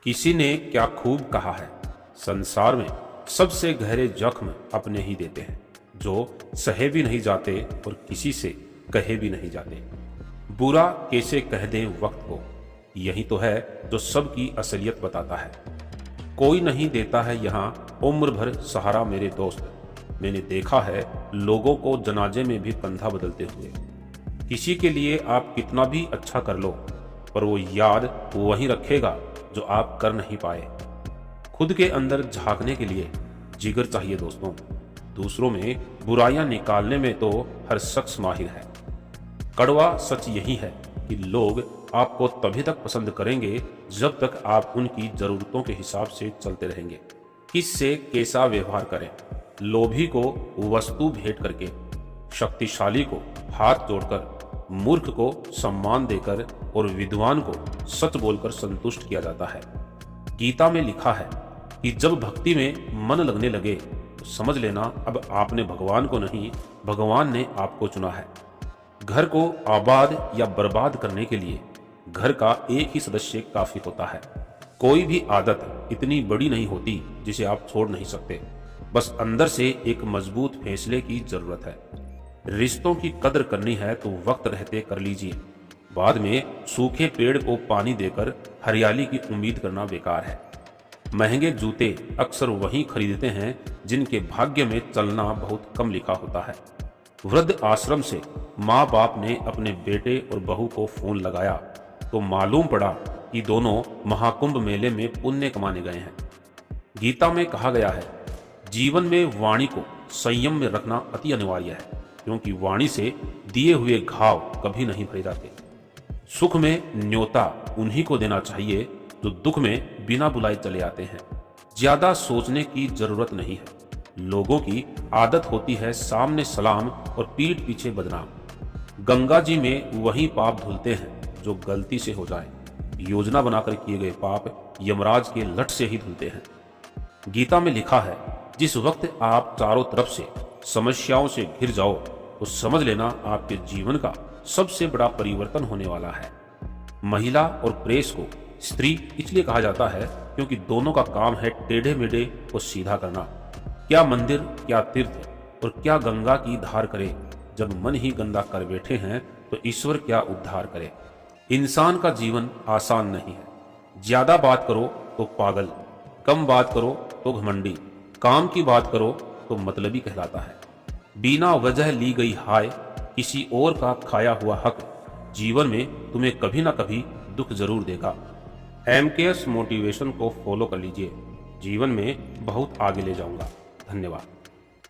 किसी ने क्या खूब कहा है, संसार में सबसे गहरे जख्म अपने ही देते हैं, जो सहे भी नहीं जाते और किसी से कहे भी नहीं जाते। बुरा कैसे कह दें वक्त को, यही तो है जो सबकी असलियत बताता है। कोई नहीं देता है यहाँ उम्र भर सहारा मेरे दोस्त, मैंने देखा है लोगों को जनाजे में भी कंधा बदलते हुए। किसी के लिए आप कितना भी अच्छा कर लो, पर वो याद वही रखेगा जो आप कर नहीं पाए। खुद के अंदर झांकने के लिए जिगर चाहिए दोस्तों। दूसरों में बुराइयां निकालने में तो हर शख्स माहिर है। कड़वा सच यही है कि लोग आपको तभी तक पसंद करेंगे जब तक आप उनकी जरूरतों के हिसाब से चलते रहेंगे। किससे कैसा व्यवहार करें, लोभी को वस्तु भेंट करके, शक्तिशाली को हाथ जोड़कर, मूर्ख को सम्मान देकर और विद्वान को सच बोलकर संतुष्ट किया जाता है। गीता में लिखा है कि जब भक्ति में मन लगने लगे तो समझ लेना अब आपने भगवान को नहीं, भगवान ने आपको चुना है। घर को आबाद या बर्बाद करने के लिए घर का एक ही सदस्य काफी होता है। कोई भी आदत इतनी बड़ी नहीं होती जिसे आप छोड़ नहीं सकते, बस अंदर से एक मजबूत फैसले की जरूरत है। रिश्तों की कदर करनी है तो वक्त रहते कर लीजिए, बाद में सूखे पेड़ को पानी देकर हरियाली की उम्मीद करना बेकार है। महंगे जूते अक्सर वही खरीदते हैं जिनके भाग्य में चलना बहुत कम लिखा होता है। वृद्ध आश्रम से माँ बाप ने अपने बेटे और बहू को फोन लगाया तो मालूम पड़ा कि दोनों महाकुंभ मेले में पुण्य कमाने गए हैं। गीता में कहा गया है, जीवन में वाणी को संयम में रखना अति अनिवार्य है, क्योंकि वाणी से दिए हुए घाव कभी नहीं भरे जाते। सुख में न्योता उन्हीं को देना चाहिए जो दुख में बिना बुलाए चले आते हैं। ज्यादा सोचने की जरूरत नहीं है। लोगों की आदत होती है सामने सलाम और पीठ पीछे बदनाम। गंगा जी में वही पाप धुलते हैं जो गलती से हो जाए। योजना बनाकर किए गए पाप यमराज के लठ से ही धुलते हैं। गीता में लिखा है, जिस वक्त आप चारों तरफ से समस्याओं से घिर जाओ तो समझ लेना आपके जीवन का सबसे बड़ा परिवर्तन होने वाला है। महिला और प्रेस को स्त्री इसलिए कहा जाता है क्योंकि दोनों का काम है टेढ़े मेढ़े को सीधा करना। क्या मंदिर, क्या तीर्थ और क्या गंगा की धार करे, जब मन ही गंदा कर बैठे हैं तो ईश्वर क्या उद्धार करे। इंसान का जीवन आसान नहीं है। ज्यादा बात करो तो पागल, कम बात करो तो घमंडी, काम की बात करो तो मतलबी कहलाता है। बिना वजह ली गई हाय, किसी और का खाया हुआ हक जीवन में तुम्हें कभी ना कभी दुख जरूर देगा। MKS मोटिवेशन को फॉलो कर लीजिए, जीवन में बहुत आगे ले जाऊंगा। धन्यवाद।